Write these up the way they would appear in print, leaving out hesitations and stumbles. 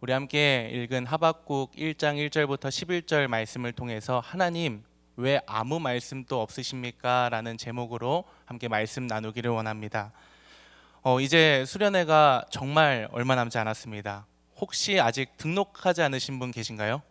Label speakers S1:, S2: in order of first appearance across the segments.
S1: 우리 함께 읽은 하박국 1장 1절부터 11절 말씀을 통해서 하나님 왜 아무 말씀도 없으십니까? 라는 제목으로 함께 말씀 나누기를 원합니다. 이제 수련회가 정말 얼마 남지 않았습니다. 혹시 아직 등록하지 않으신 분 계신가요?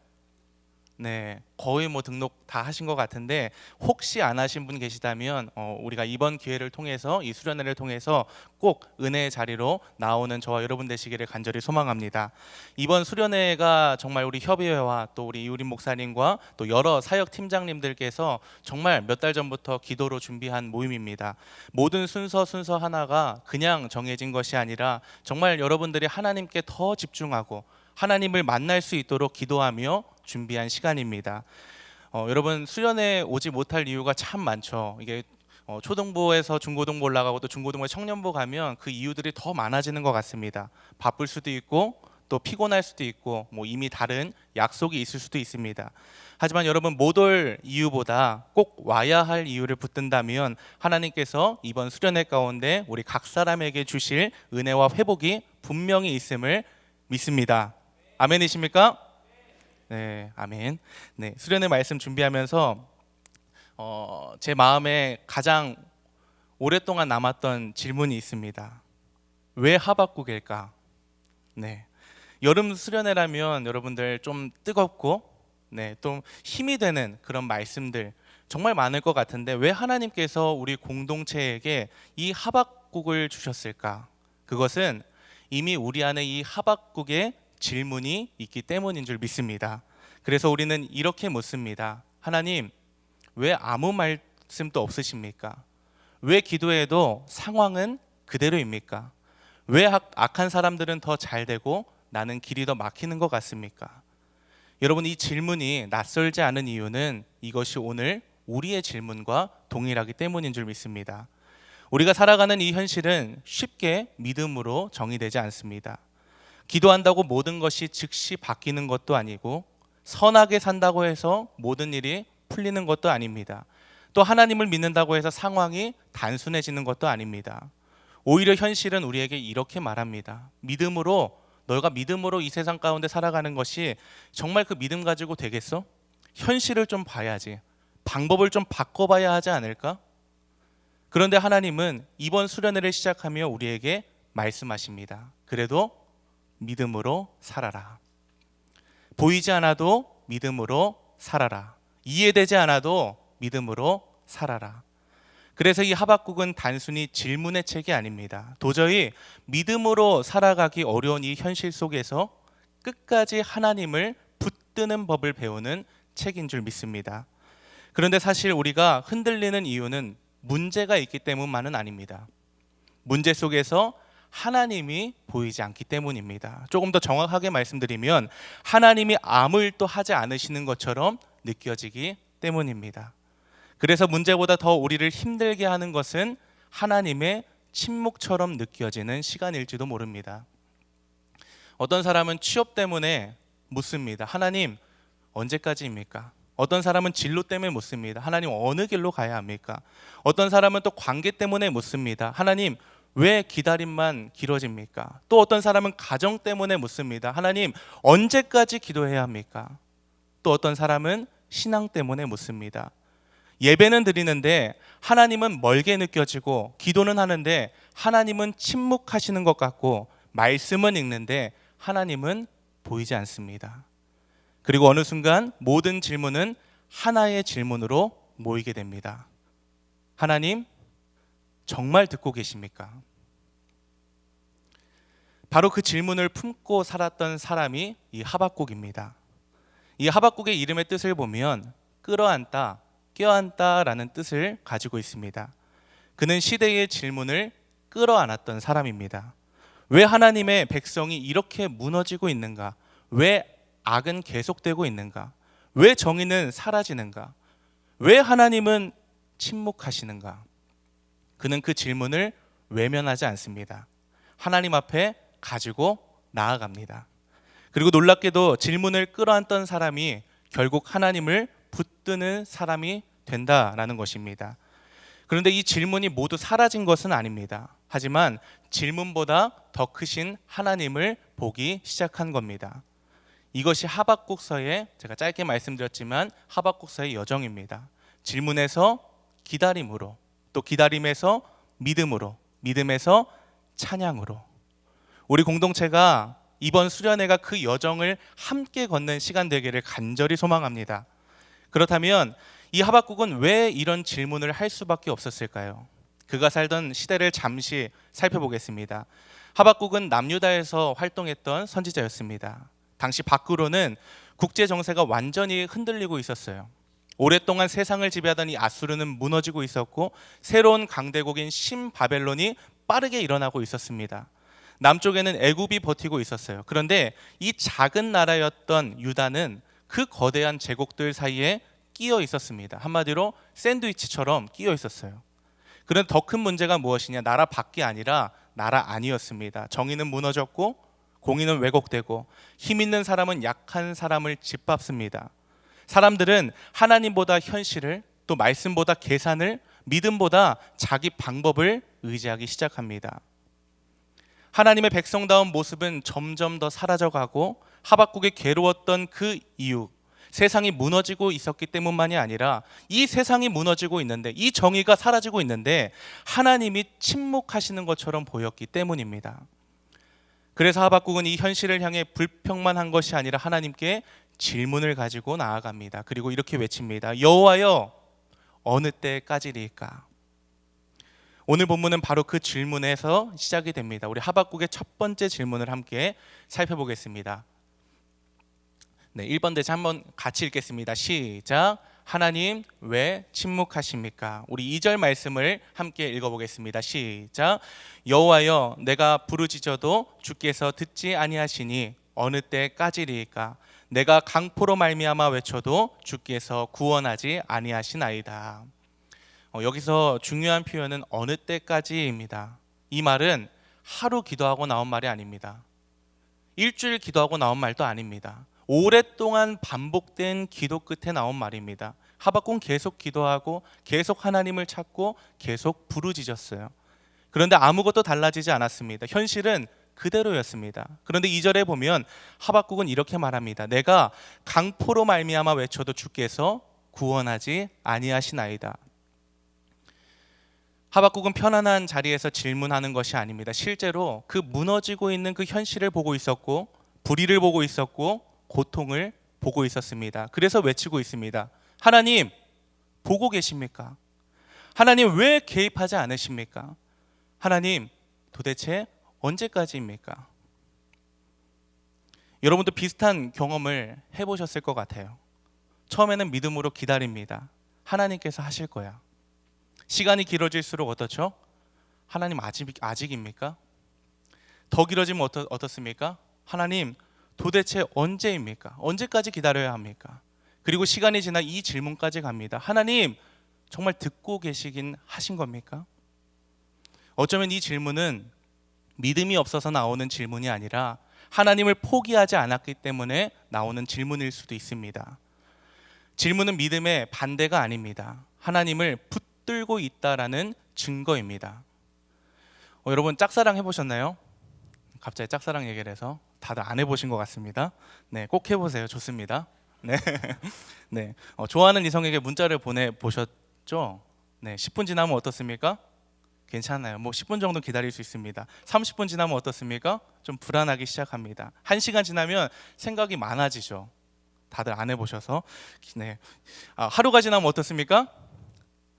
S1: 네, 거의 등록 다 하신 것 같은데 혹시 안 하신 분 계시다면 우리가 이번 기회를 통해서 이 수련회를 통해서 꼭 은혜의 자리로 나오는 저와 여러분 되시기를 간절히 소망합니다. 이번 수련회가 정말 우리 협의회와 또 우리 이우림 목사님과 또 여러 사역 팀장님들께서 정말 몇 달 전부터 기도로 준비한 모임입니다. 모든 순서 하나가 그냥 정해진 것이 아니라 정말 여러분들이 하나님께 더 집중하고 하나님을 만날 수 있도록 기도하며 준비한 시간입니다. 여러분 수련회 오지 못할 이유가 참 많죠. 이게 초등부에서 중고등부 올라가고 또 중고등부에 청년부 가면 그 이유들이 더 많아지는 것 같습니다. 바쁠 수도 있고 또 피곤할 수도 있고 이미 다른 약속이 있을 수도 있습니다. 하지만 여러분 못 올 이유보다 꼭 와야 할 이유를 붙든다면 하나님께서 이번 수련회 가운데 우리 각 사람에게 주실 은혜와 회복이 분명히 있음을 믿습니다. 아멘이십니까? 네, 아멘. 네, 수련회 말씀 준비하면서 제 마음에 가장 오랫동안 남았던 질문이 있습니다. 왜 하박국일까? 네, 여름 수련회라면 여러분들 좀 뜨겁고 좀 힘이 되는 그런 말씀들 정말 많을 것 같은데 왜 하나님께서 우리 공동체에게 이 하박국을 주셨을까? 그것은 이미 우리 안에 이 하박국의 질문이 있기 때문인 줄 믿습니다. 그래서 우리는 이렇게 묻습니다. 하나님, 왜 아무 말씀도 없으십니까? 왜 기도해도 상황은 그대로입니까? 왜 악한 사람들은 더 잘 되고 나는 길이 더 막히는 것 같습니까? 여러분, 이 질문이 낯설지 않은 이유는 이것이 오늘 우리의 질문과 동일하기 때문인 줄 믿습니다. 우리가 살아가는 이 현실은 쉽게 믿음으로 정의되지 않습니다. 기도한다고 모든 것이 즉시 바뀌는 것도 아니고 선하게 산다고 해서 모든 일이 풀리는 것도 아닙니다. 또 하나님을 믿는다고 해서 상황이 단순해지는 것도 아닙니다. 오히려 현실은 우리에게 이렇게 말합니다. 너가 믿음으로 이 세상 가운데 살아가는 것이 정말 그 믿음 가지고 되겠어? 현실을 좀 봐야지. 방법을 좀 바꿔봐야 하지 않을까? 그런데 하나님은 이번 수련회를 시작하며 우리에게 말씀하십니다. 그래도 믿음으로 살아라. 보이지 않아도 믿음으로 살아라. 이해되지 않아도 믿음으로 살아라. 그래서 이 하박국은 단순히 질문의 책이 아닙니다. 도저히 믿음으로 살아가기 어려운 이 현실 속에서 끝까지 하나님을 붙드는 법을 배우는 책인 줄 믿습니다. 그런데 사실 우리가 흔들리는 이유는 문제가 있기 때문만은 아닙니다. 문제 속에서 하나님이 보이지 않기 때문입니다. 조금 더 정확하게 말씀드리면 하나님이 아무 일도 하지 않으시는 것처럼 느껴지기 때문입니다. 그래서 문제보다 더 우리를 힘들게 하는 것은 하나님의 침묵처럼 느껴지는 시간일지도 모릅니다. 어떤 사람은 취업 때문에 묻습니다. 하나님 언제까지입니까? 어떤 사람은 진로 때문에 묻습니다. 하나님 어느 길로 가야 합니까? 어떤 사람은 또 관계 때문에 묻습니다. 하나님 왜 기다림만 길어집니까? 또 어떤 사람은 가정 때문에 묻습니다. 하나님 언제까지 기도해야 합니까? 또 어떤 사람은 신앙 때문에 묻습니다. 예배는 드리는데 하나님은 멀게 느껴지고 기도는 하는데 하나님은 침묵하시는 것 같고 말씀은 읽는데 하나님은 보이지 않습니다. 그리고 어느 순간 모든 질문은 하나의 질문으로 모이게 됩니다. 하나님 정말 듣고 계십니까? 바로 그 질문을 품고 살았던 사람이 이 하박국입니다. 이 하박국의 이름의 뜻을 보면 끌어안다, 껴안다라는 뜻을 가지고 있습니다. 그는 시대의 질문을 끌어안았던 사람입니다. 왜 하나님의 백성이 이렇게 무너지고 있는가? 왜 악은 계속되고 있는가? 왜 정의는 사라지는가? 왜 하나님은 침묵하시는가? 그는 그 질문을 외면하지 않습니다. 하나님 앞에 가지고 나아갑니다. 그리고 놀랍게도 질문을 끌어안던 사람이 결국 하나님을 붙드는 사람이 된다라는 것입니다. 그런데 이 질문이 모두 사라진 것은 아닙니다. 하지만 질문보다 더 크신 하나님을 보기 시작한 겁니다. 이것이 하박국서의, 제가 짧게 말씀드렸지만 하박국서의 여정입니다. 질문에서 기다림으로, 또 기다림에서 믿음으로, 믿음에서 찬양으로. 우리 공동체가 이번 수련회가 그 여정을 함께 걷는 시간 되기를 간절히 소망합니다. 그렇다면 이 하박국은 왜 이런 질문을 할 수밖에 없었을까요? 그가 살던 시대를 잠시 살펴보겠습니다. 하박국은 남유다에서 활동했던 선지자였습니다. 당시 밖으로는 국제 정세가 완전히 흔들리고 있었어요. 오랫동안 세상을 지배하던 이 아수르는 무너지고 있었고, 새로운 강대국인 신바벨론이 빠르게 일어나고 있었습니다. 남쪽에는 애굽이 버티고 있었어요. 그런데 이 작은 나라였던 유다는 그 거대한 제국들 사이에 끼어 있었습니다. 한마디로 샌드위치처럼 끼어 있었어요. 그런데 더 큰 문제가 무엇이냐? 나라 밖이 아니라 나라 안이었습니다. 정의는 무너졌고 공의는 왜곡되고 힘 있는 사람은 약한 사람을 짓밟습니다. 사람들은 하나님보다 현실을, 또 말씀보다 계산을, 믿음보다 자기 방법을 의지하기 시작합니다. 하나님의 백성다운 모습은 점점 더 사라져가고, 하박국이 괴로웠던 그 이유, 세상이 무너지고 있었기 때문만이 아니라 이 세상이 무너지고 있는데, 이 정의가 사라지고 있는데 하나님이 침묵하시는 것처럼 보였기 때문입니다. 그래서 하박국은 이 현실을 향해 불평만 한 것이 아니라 하나님께 질문을 가지고 나아갑니다. 그리고 이렇게 외칩니다. 여호와여, 어느 때까지리까? 오늘 본문은 바로 그 질문에서 시작이 됩니다. 우리 하박국의 첫 번째 질문을 함께 살펴보겠습니다. 1번 대체 한번 같이 읽겠습니다. 시작. 하나님 왜 침묵하십니까? 우리 2절 말씀을 함께 읽어보겠습니다. 시작. 여호와여, 내가 부르짖어도 주께서 듣지 아니하시니 어느 때까지리까? 내가 강포로 말미암아 외쳐도 주께서 구원하지 아니하시나이다. 여기서 중요한 표현은 어느 때까지입니다. 이 말은 하루 기도하고 나온 말이 아닙니다. 일주일 기도하고 나온 말도 아닙니다. 오랫동안 반복된 기도 끝에 나온 말입니다. 하박국은 계속 기도하고 계속 하나님을 찾고 계속 부르짖었어요. 그런데 아무것도 달라지지 않았습니다. 현실은 그대로였습니다. 그런데 2절에 보면 하박국은 이렇게 말합니다. 내가 강포로 말미암아 외쳐도 주께서 구원하지 아니하시나이다. 하박국은 편안한 자리에서 질문하는 것이 아닙니다. 실제로 그 무너지고 있는 그 현실을 보고 있었고, 불의를 보고 있었고, 고통을 보고 있었습니다. 그래서 외치고 있습니다. 하나님, 보고 계십니까? 하나님 왜 개입하지 않으십니까? 하나님, 도대체 언제까지입니까? 여러분도 비슷한 경험을 해보셨을 것 같아요. 처음에는 믿음으로 기다립니다. 하나님께서 하실 거야. 시간이 길어질수록 어떻죠? 하나님 아직입니까? 더 길어지면 어떻습니까? 하나님 도대체 언제입니까? 언제까지 기다려야 합니까? 그리고 시간이 지나 이 질문까지 갑니다. 하나님 정말 듣고 계시긴 하신 겁니까? 어쩌면 이 질문은 믿음이 없어서 나오는 질문이 아니라 하나님을 포기하지 않았기 때문에 나오는 질문일 수도 있습니다. 질문은 믿음의 반대가 아닙니다. 하나님을 붙들고 있다라는 증거입니다. 여러분 짝사랑 해보셨나요? 갑자기 짝사랑 얘기를 해서 다들 안 해보신 것 같습니다. 네, 꼭 해보세요. 좋습니다. 네, 네. 좋아하는 이성에게 문자를 보내보셨죠? 네, 10분 지나면 어떻습니까? 괜찮아요. 10분 정도 기다릴 수 있습니다. 30분 지나면 어떻습니까? 좀 불안하기 시작합니다. 1시간 지나면 생각이 많아지죠. 다들 안 해보셔서. 네. 하루가 지나면 어떻습니까?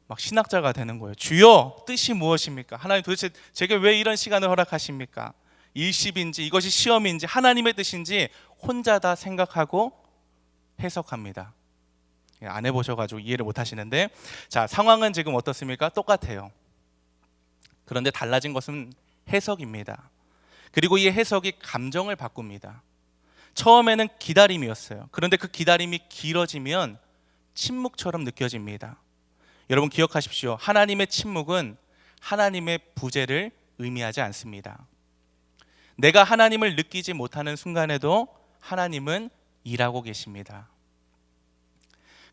S1: 막 신학자가 되는 거예요. 주여, 뜻이 무엇입니까? 하나님 도대체 제게 왜 이런 시간을 허락하십니까? 일십인지 이것이 시험인지 하나님의 뜻인지 혼자 다 생각하고 해석합니다. 안 해보셔가지고 이해를 못 하시는데, 자, 상황은 지금 어떻습니까? 똑같아요. 그런데 달라진 것은 해석입니다. 그리고 이 해석이 감정을 바꿉니다. 처음에는 기다림이었어요. 그런데 그 기다림이 길어지면 침묵처럼 느껴집니다. 여러분 기억하십시오. 하나님의 침묵은 하나님의 부재를 의미하지 않습니다. 내가 하나님을 느끼지 못하는 순간에도 하나님은 일하고 계십니다.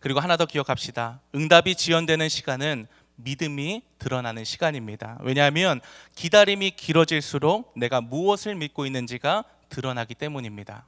S1: 그리고 하나 더 기억합시다. 응답이 지연되는 시간은 믿음이 드러나는 시간입니다. 왜냐하면 기다림이 길어질수록 내가 무엇을 믿고 있는지가 드러나기 때문입니다.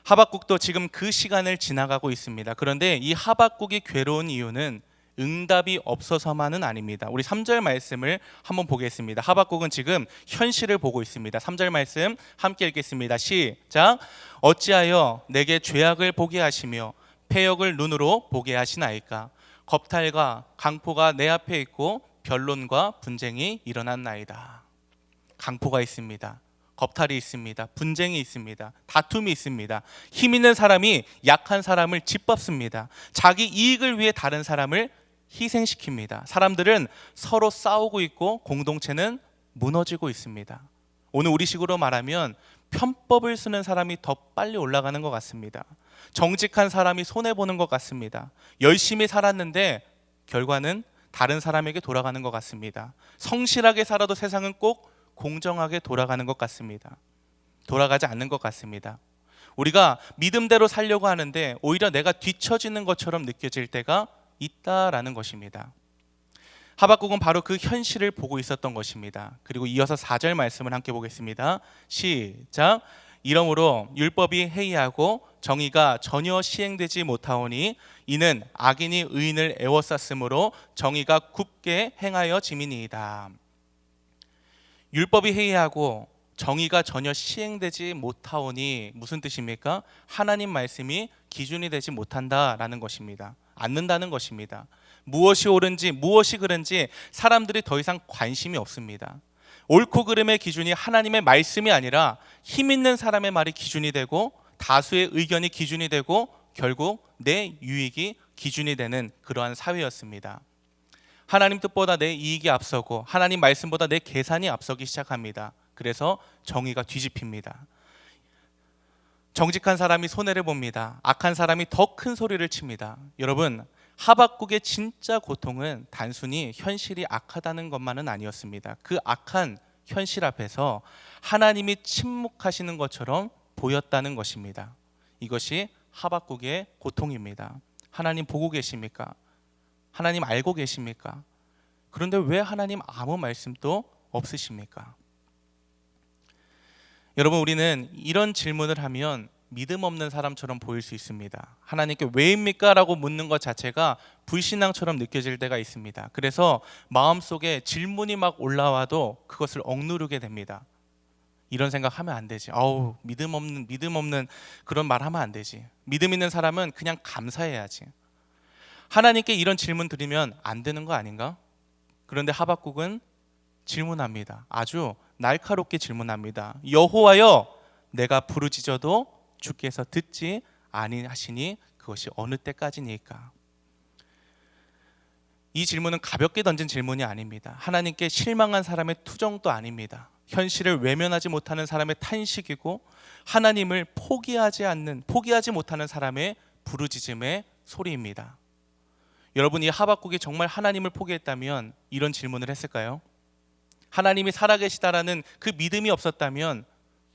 S1: 하박국도 지금 그 시간을 지나가고 있습니다. 그런데 이 하박국이 괴로운 이유는 응답이 없어서만은 아닙니다. 우리 3절 말씀을 한번 보겠습니다. 하박국은 지금 현실을 보고 있습니다. 3절 말씀 함께 읽겠습니다. 시작. 어찌하여 내게 죄악을 보게 하시며 패역을 눈으로 보게 하시나이까. 겁탈과 강포가 내 앞에 있고 변론과 분쟁이 일어났나이다. 강포가 있습니다. 겁탈이 있습니다. 분쟁이 있습니다. 다툼이 있습니다. 힘 있는 사람이 약한 사람을 짓밟습니다. 자기 이익을 위해 다른 사람을 희생시킵니다. 사람들은 서로 싸우고 있고 공동체는 무너지고 있습니다. 오늘 우리식으로 말하면 편법을 쓰는 사람이 더 빨리 올라가는 것 같습니다. 정직한 사람이 손해보는 것 같습니다. 열심히 살았는데 결과는 다른 사람에게 돌아가는 것 같습니다. 성실하게 살아도 세상은 꼭 공정하게 돌아가는 것 같습니다. 돌아가지 않는 것 같습니다. 우리가 믿음대로 살려고 하는데 오히려 내가 뒤처지는 것처럼 느껴질 때가 있다라는 것입니다. 하박국은 바로 그 현실을 보고 있었던 것입니다. 그리고 이어서 4절 말씀을 함께 보겠습니다. 시작. 이러므로 율법이 해이하고 정의가 전혀 시행되지 못하오니 이는 악인이 의인을 애워쌌으므로 정의가 굽게 행하여 짐이니이다. 율법이 해이하고 정의가 전혀 시행되지 못하오니 무슨 뜻입니까? 하나님 말씀이 기준이 되지 못한다라는 것입니다. 않는다는 것입니다. 무엇이 옳은지 무엇이 그른지 사람들이 더 이상 관심이 없습니다. 옳고 그름의 기준이 하나님의 말씀이 아니라 힘 있는 사람의 말이 기준이 되고 다수의 의견이 기준이 되고 결국 내 유익이 기준이 되는 그러한 사회였습니다. 하나님 뜻보다 내 이익이 앞서고 하나님 말씀보다 내 계산이 앞서기 시작합니다. 그래서 정의가 뒤집힙니다. 정직한 사람이 손해를 봅니다. 악한 사람이 더 큰 소리를 칩니다. 여러분, 하박국의 진짜 고통은 단순히 현실이 악하다는 것만은 아니었습니다. 그 악한 현실 앞에서 하나님이 침묵하시는 것처럼 보였다는 것입니다. 이것이 하박국의 고통입니다. 하나님 보고 계십니까? 하나님 알고 계십니까? 그런데 왜 하나님 아무 말씀도 없으십니까? 여러분, 우리는 이런 질문을 하면 믿음 없는 사람처럼 보일 수 있습니다. 하나님께 왜입니까? 라고 묻는 것 자체가 불신앙처럼 느껴질 때가 있습니다. 그래서 마음속에 질문이 막 올라와도 그것을 억누르게 됩니다. 이런 생각하면 안 되지. 믿음 없는 그런 말 하면 안 되지. 믿음 있는 사람은 그냥 감사해야지. 하나님께 이런 질문 드리면 안 되는 거 아닌가? 그런데 하박국은 질문합니다. 아주 날카롭게 질문합니다. 여호와여, 내가 부르짖어도 주께서 듣지 아니하시니 그것이 어느 때까지니까? 이 질문은 가볍게 던진 질문이 아닙니다. 하나님께 실망한 사람의 투정도 아닙니다. 현실을 외면하지 못하는 사람의 탄식이고 하나님을 포기하지 못하는 사람의 부르짖음의 소리입니다. 여러분, 이 하박국이 정말 하나님을 포기했다면 이런 질문을 했을까요? 하나님이 살아계시다라는 그 믿음이 없었다면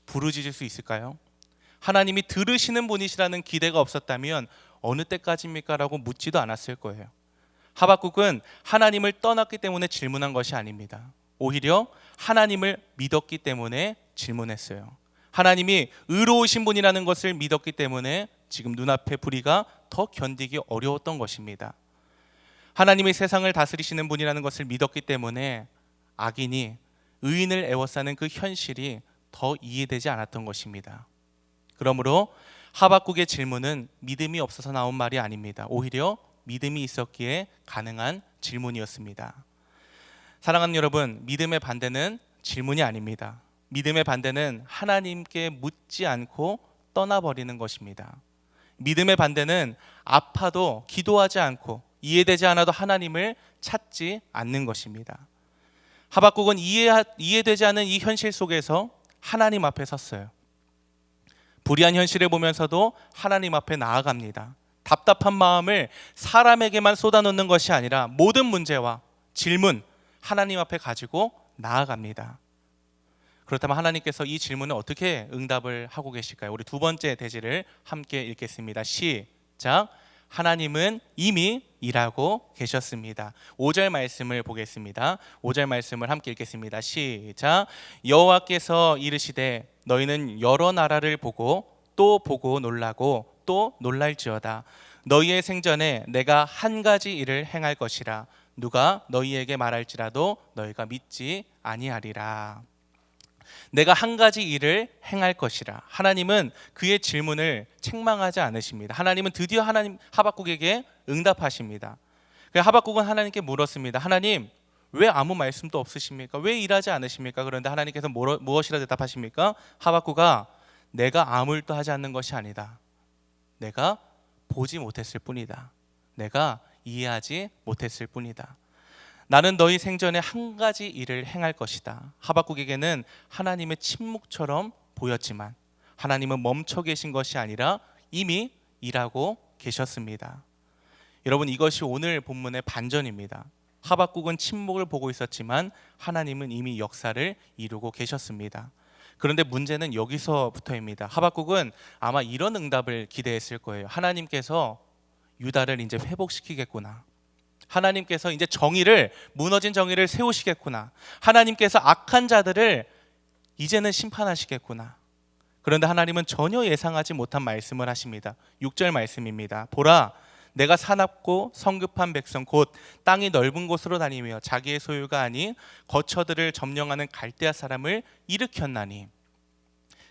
S1: 부르짖을 수 있을까요? 하나님이 들으시는 분이시라는 기대가 없었다면 어느 때까지입니까? 라고 묻지도 않았을 거예요. 하박국은 하나님을 떠났기 때문에 질문한 것이 아닙니다. 오히려 하나님을 믿었기 때문에 질문했어요. 하나님이 의로우신 분이라는 것을 믿었기 때문에 지금 눈앞의 불의가 더 견디기 어려웠던 것입니다. 하나님이 세상을 다스리시는 분이라는 것을 믿었기 때문에 악인이 의인을 애워싸는 그 현실이 더 이해되지 않았던 것입니다. 그러므로 하박국의 질문은 믿음이 없어서 나온 말이 아닙니다. 오히려 믿음이 있었기에 가능한 질문이었습니다. 사랑하는 여러분, 믿음의 반대는 질문이 아닙니다. 믿음의 반대는 하나님께 묻지 않고 떠나버리는 것입니다. 믿음의 반대는 아파도 기도하지 않고 이해되지 않아도 하나님을 찾지 않는 것입니다. 하박국은 이해되지 않은 이 현실 속에서 하나님 앞에 섰어요. 불의한 현실을 보면서도 하나님 앞에 나아갑니다. 답답한 마음을 사람에게만 쏟아놓는 것이 아니라 모든 문제와 질문 하나님 앞에 가지고 나아갑니다. 그렇다면 하나님께서 이 질문에 어떻게 응답을 하고 계실까요? 우리 두 번째 대지를 함께 읽겠습니다. 시작. 하나님은 이미 일하고 계셨습니다. 5절 말씀을 보겠습니다. 5절 말씀을 함께 읽겠습니다. 시작. 여호와께서 이르시되 너희는 여러 나라를 보고 또 보고 놀라고 또 놀랄지어다. 너희의 생전에 내가 한 가지 일을 행할 것이라. 누가 너희에게 말할지라도 너희가 믿지 아니하리라. 내가 한 가지 일을 행할 것이라. 하나님은 그의 질문을 책망하지 않으십니다. 하나님은 드디어 하박국에게 응답하십니다. 하박국은 하나님께 물었습니다. 하나님, 왜 아무 말씀도 없으십니까? 왜 일하지 않으십니까? 그런데 하나님께서 무엇이라 대답하십니까? 하박국아, 내가 아무 일도 하지 않는 것이 아니다. 내가 보지 못했을 뿐이다. 내가 이해하지 못했을 뿐이다. 나는 너희 생전에 한 가지 일을 행할 것이다. 하박국에게는 하나님의 침묵처럼 보였지만 하나님은 멈춰 계신 것이 아니라 이미 일하고 계셨습니다. 여러분, 이것이 오늘 본문의 반전입니다. 하박국은 침묵을 보고 있었지만 하나님은 이미 역사를 이루고 계셨습니다. 그런데 문제는 여기서부터입니다. 하박국은 아마 이런 응답을 기대했을 거예요. 하나님께서 유다를 이제 회복시키겠구나. 하나님께서 이제 무너진 정의를 세우시겠구나. 하나님께서 악한 자들을 이제는 심판하시겠구나. 그런데 하나님은 전혀 예상하지 못한 말씀을 하십니다. 6절 말씀입니다. 보라, 내가 사납고 성급한 백성 곧 땅이 넓은 곳으로 다니며 자기의 소유가 아닌 거처들을 점령하는 갈대아 사람을 일으켰나니.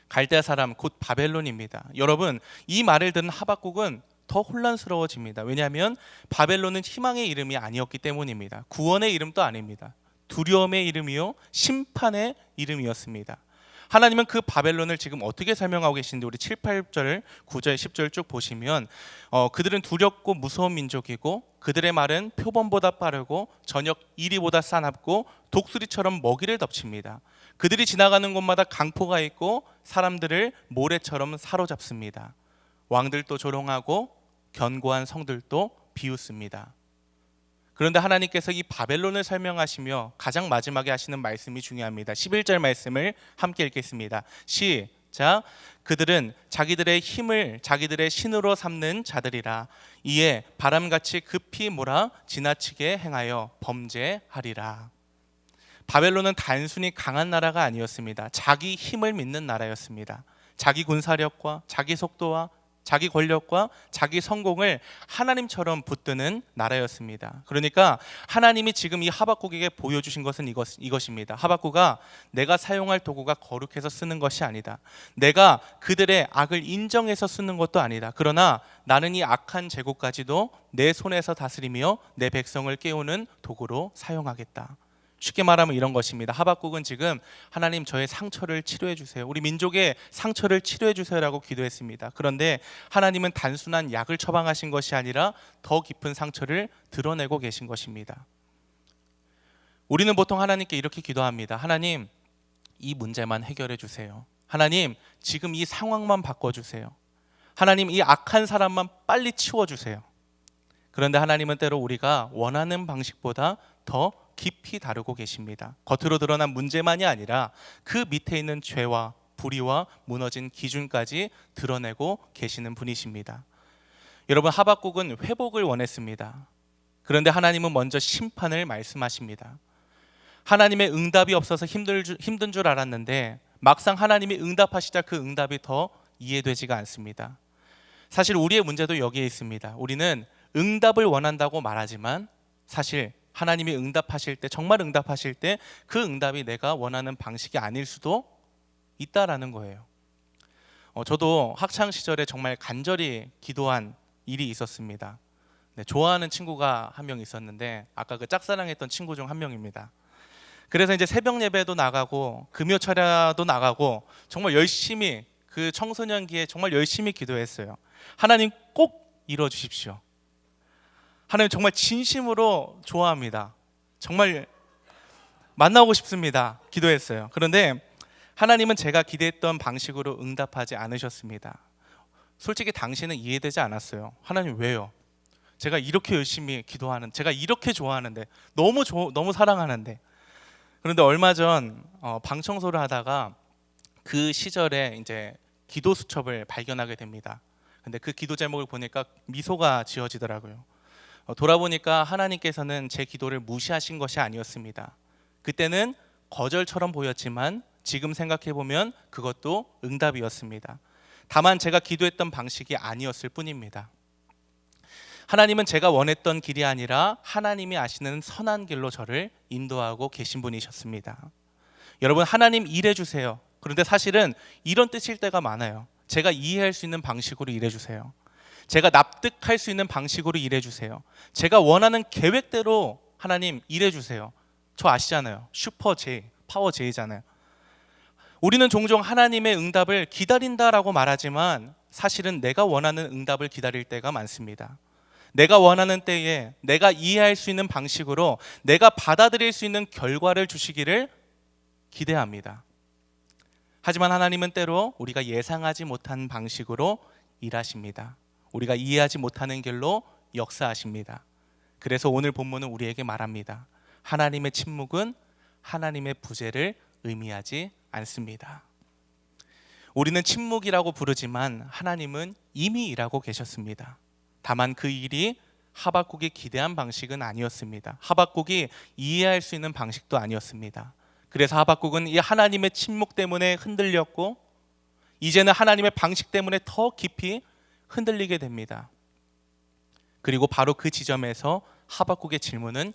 S1: 갈대아 사람 곧 바벨론입니다. 여러분, 이 말을 듣는 하박국은 더 혼란스러워집니다. 왜냐하면 바벨론은 희망의 이름이 아니었기 때문입니다. 구원의 이름도 아닙니다. 두려움의 이름이요 심판의 이름이었습니다. 하나님은 그 바벨론을 지금 어떻게 설명하고 계신데 우리 7, 8절, 9절, 10절 쭉 보시면 그들은 두렵고 무서운 민족이고 그들의 말은 표범보다 빠르고 저녁 이리보다 싸납고 독수리처럼 먹이를 덮칩니다. 그들이 지나가는 곳마다 강포가 있고 사람들을 모래처럼 사로잡습니다. 왕들도 조롱하고 견고한 성들도 비웃습니다. 그런데 하나님께서 이 바벨론을 설명하시며 가장 마지막에 하시는 말씀이 중요합니다. 11절 말씀을 함께 읽겠습니다. 시작. 그들은 자기들의 힘을 자기들의 신으로 삼는 자들이라. 이에 바람같이 급히 몰아 지나치게 행하여 범죄하리라. 바벨론은 단순히 강한 나라가 아니었습니다. 자기 힘을 믿는 나라였습니다. 자기 군사력과 자기 속도와 자기 권력과 자기 성공을 하나님처럼 붙드는 나라였습니다. 그러니까 하나님이 지금 이 하박국에게 보여주신 것은 이것입니다. 하박국아, 내가 사용할 도구가 거룩해서 쓰는 것이 아니다. 내가 그들의 악을 인정해서 쓰는 것도 아니다. 그러나 나는 이 악한 제국까지도 내 손에서 다스리며 내 백성을 깨우는 도구로 사용하겠다. 쉽게 말하면 이런 것입니다. 하박국은 지금 하나님, 저의 상처를 치료해 주세요. 우리 민족의 상처를 치료해 주세요라고 기도했습니다. 그런데 하나님은 단순한 약을 처방하신 것이 아니라 더 깊은 상처를 드러내고 계신 것입니다. 우리는 보통 하나님께 이렇게 기도합니다. 하나님, 이 문제만 해결해 주세요. 하나님, 지금 이 상황만 바꿔주세요. 하나님, 이 악한 사람만 빨리 치워주세요. 그런데 하나님은 때로 우리가 원하는 방식보다 더 깊이 다루고 계십니다. 겉으로 드러난 문제만이 아니라 그 밑에 있는 죄와 불의와 무너진 기준까지 드러내고 계시는 분이십니다. 여러분, 하박국은 회복을 원했습니다. 그런데 하나님은 먼저 심판을 말씀하십니다. 하나님의 응답이 없어서 힘든 줄 알았는데 막상 하나님이 응답하시자 그 응답이 더 이해되지가 않습니다. 사실 우리의 문제도 여기에 있습니다. 우리는 응답을 원한다고 말하지만 사실 하나님이 응답하실 때, 정말 응답하실 때 그 응답이 내가 원하는 방식이 아닐 수도 있다라는 거예요. 저도 학창 시절에 정말 간절히 기도한 일이 있었습니다. 네, 좋아하는 친구가 한 명 있었는데 아까 그 짝사랑했던 친구 중 한 명입니다. 그래서 이제 새벽 예배도 나가고 금요 철야도 나가고 정말 열심히 그 청소년기에 정말 열심히 기도했어요. 하나님 꼭 이루어 주십시오. 하나님 정말 진심으로 좋아합니다. 정말 만나고 싶습니다. 기도했어요. 그런데 하나님은 제가 기대했던 방식으로 응답하지 않으셨습니다. 솔직히 당시는 이해되지 않았어요. 하나님 왜요? 제가 이렇게 열심히 기도하는, 제가 이렇게 좋아하는데, 너무 사랑하는데. 그런데 얼마 전 방 청소를 하다가 그 시절에 이제 기도 수첩을 발견하게 됩니다. 근데 그 기도 제목을 보니까 미소가 지어지더라고요. 돌아보니까 하나님께서는 제 기도를 무시하신 것이 아니었습니다. 그때는 거절처럼 보였지만 지금 생각해보면 그것도 응답이었습니다. 다만 제가 기도했던 방식이 아니었을 뿐입니다. 하나님은 제가 원했던 길이 아니라 하나님이 아시는 선한 길로 저를 인도하고 계신 분이셨습니다. 여러분, 하나님 일해주세요. 그런데 사실은 이런 뜻일 때가 많아요. 제가 이해할 수 있는 방식으로 일해주세요. 제가 납득할 수 있는 방식으로 일해주세요. 제가 원하는 계획대로 하나님 일해주세요. 저 아시잖아요. 슈퍼 J, 파워 J잖아요. 우리는 종종 하나님의 응답을 기다린다라고 말하지만 사실은 내가 원하는 응답을 기다릴 때가 많습니다. 내가 원하는 때에 내가 이해할 수 있는 방식으로 내가 받아들일 수 있는 결과를 주시기를 기대합니다. 하지만 하나님은 때로 우리가 예상하지 못한 방식으로 일하십니다. 우리가 이해하지 못하는 길로 역사하십니다. 그래서 오늘 본문은 우리에게 말합니다. 하나님의 침묵은 하나님의 부재를 의미하지 않습니다. 우리는 침묵이라고 부르지만 하나님은 이미 일하고 계셨습니다. 다만 그 일이 하박국이 기대한 방식은 아니었습니다. 하박국이 이해할 수 있는 방식도 아니었습니다. 그래서 하박국은 이 하나님의 침묵 때문에 흔들렸고 이제는 하나님의 방식 때문에 더 깊이 흔들리게 됩니다. 그리고 바로 그 지점에서 하박국의 질문은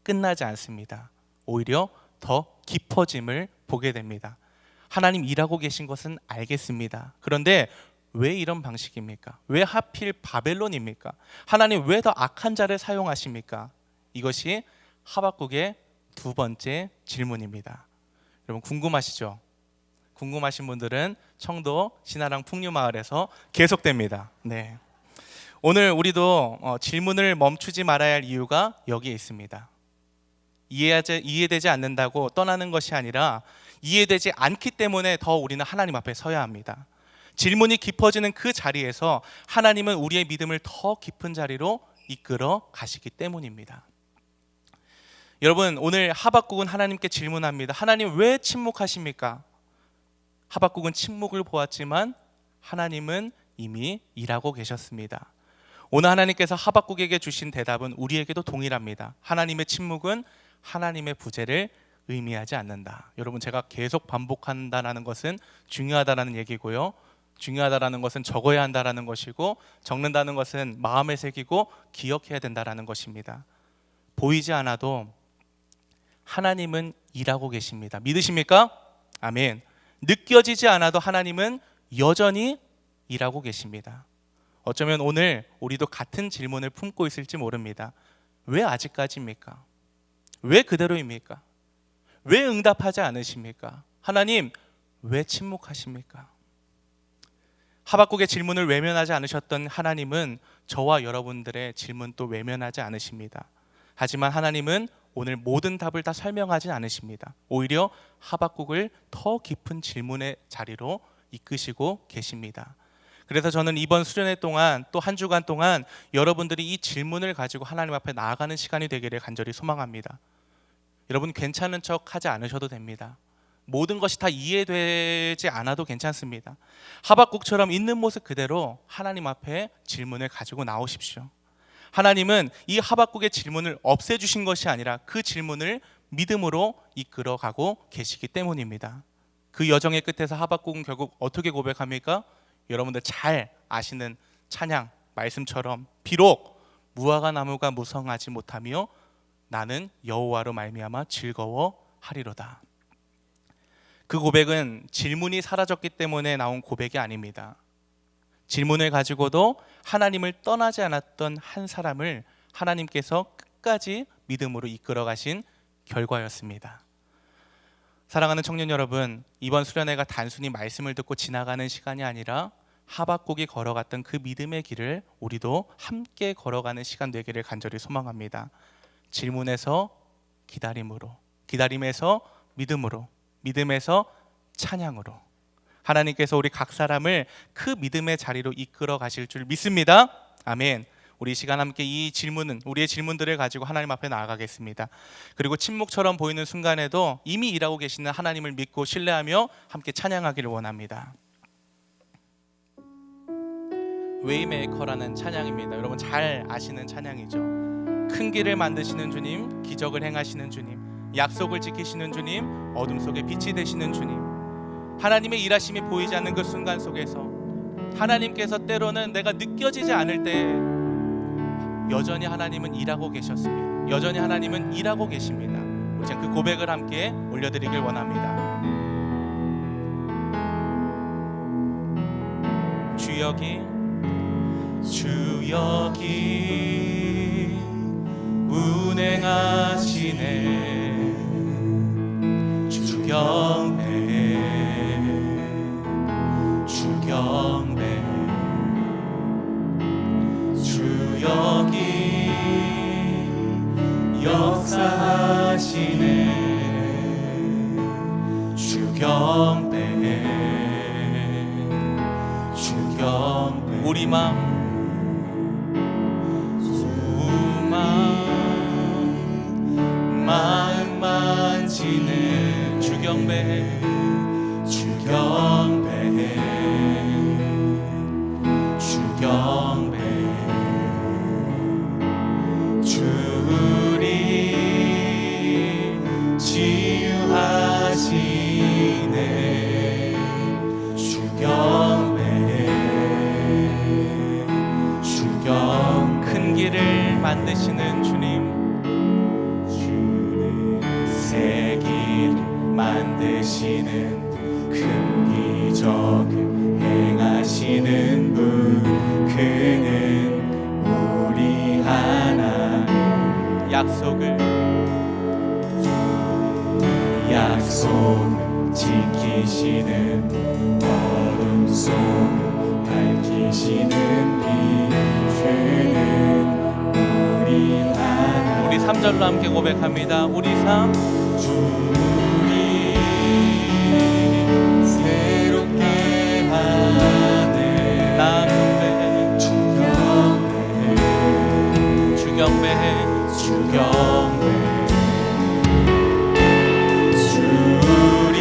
S1: 끝나지 않습니다. 오히려 더 깊어짐을 보게 됩니다. 하나님 일하고 계신 것은 알겠습니다. 그런데 왜 이런 방식입니까? 왜 하필 바벨론입니까? 하나님 왜 더 악한 자를 사용하십니까? 이것이 하박국의 두 번째 질문입니다. 여러분 궁금하시죠? 궁금하신 분들은 청도 신하랑 풍류마을에서 계속됩니다. 네. 오늘 우리도 질문을 멈추지 말아야 할 이유가 여기에 있습니다. 이해되지 않는다고 떠나는 것이 아니라 이해되지 않기 때문에 더 우리는 하나님 앞에 서야 합니다. 질문이 깊어지는 그 자리에서 하나님은 우리의 믿음을 더 깊은 자리로 이끌어 가시기 때문입니다. 여러분, 오늘 하박국은 하나님께 질문합니다. 하나님 왜 침묵하십니까? 하박국은 침묵을 보았지만 하나님은 이미 일하고 계셨습니다. 오늘 하나님께서 하박국에게 주신 대답은 우리에게도 동일합니다. 하나님의 침묵은 하나님의 부재를 의미하지 않는다. 여러분, 제가 계속 반복한다는 것은 중요하다는 얘기고요. 중요하다는 것은 적어야 한다는 것이고 적는다는 것은 마음에 새기고 기억해야 된다는 것입니다. 보이지 않아도 하나님은 일하고 계십니다. 믿으십니까? 아멘. 느껴지지 않아도 하나님은 여전히 일하고 계십니다. 어쩌면 오늘 우리도 같은 질문을 품고 있을지 모릅니다. 왜 아직까지입니까? 왜 그대로입니까? 왜 응답하지 않으십니까? 하나님 왜 침묵하십니까? 하박국의 질문을 외면하지 않으셨던 하나님은 저와 여러분들의 질문도 외면하지 않으십니다. 하지만 하나님은 오늘 모든 답을 다 설명하지 않으십니다. 오히려 하박국을 더 깊은 질문의 자리로 이끄시고 계십니다. 그래서 저는 이번 수련회 동안 또 한 주간 동안 여러분들이 이 질문을 가지고 하나님 앞에 나아가는 시간이 되기를 간절히 소망합니다. 여러분 괜찮은 척 하지 않으셔도 됩니다. 모든 것이 다 이해되지 않아도 괜찮습니다. 하박국처럼 있는 모습 그대로 하나님 앞에 질문을 가지고 나오십시오. 하나님은 이 하박국의 질문을 없애주신 것이 아니라 그 질문을 믿음으로 이끌어가고 계시기 때문입니다. 그 여정의 끝에서 하박국은 결국 어떻게 고백합니까? 여러분들 잘 아시는 찬양 말씀처럼 비록 무화과 나무가 무성하지 못하며 나는 여호와로 말미암아 즐거워하리로다. 그 고백은 질문이 사라졌기 때문에 나온 고백이 아닙니다. 질문을 가지고도 하나님을 떠나지 않았던 한 사람을 하나님께서 끝까지 믿음으로 이끌어 가신 결과였습니다. 사랑하는 청년 여러분, 이번 수련회가 단순히 말씀을 듣고 지나가는 시간이 아니라 하박국이 걸어갔던 그 믿음의 길을 우리도 함께 걸어가는 시간 되기를 간절히 소망합니다. 질문에서 기다림으로, 기다림에서 믿음으로, 믿음에서 찬양으로 하나님께서 우리 각 사람을 그 믿음의 자리로 이끌어 가실 줄 믿습니다. 아멘. 우리 이 시간 함께 이 질문은 우리의 질문들을 가지고 하나님 앞에 나아가겠습니다. 그리고 침묵처럼 보이는 순간에도 이미 일하고 계시는 하나님을 믿고 신뢰하며 함께 찬양하기를 원합니다. 웨이메이커라는 찬양입니다. 여러분 잘 아시는 찬양이죠. 큰 길을 만드시는 주님, 기적을 행하시는 주님, 약속을 지키시는 주님, 어둠 속에 빛이 되시는 주님, 하나님의 일하심이 보이지 않는 그 순간 속에서 하나님께서 때로는 내가 느껴지지 않을 때 여전히 하나님은 일하고 계셨습니다. 여전히 하나님은 일하고 계십니다. 우리 그 고백을 함께 올려드리길 원합니다. 주여기 운행하시네. 주경배 주여기 역사하시네. 주경배 우리 마음 만지는 주경배 주리 치유하시네. 주경배 큰 길을 만드시는 주님, 새 길을 만드시는 큰 기적을 행하시는 분, 그는 우리 하나님. 약속을 지키시는 어둠 속을 밝히시는 빛, 그는 우리 하나님. 우리 3절로 함께 고백합니다. 우리 삶 주리 새롭게 하네. 나는 주경배 주리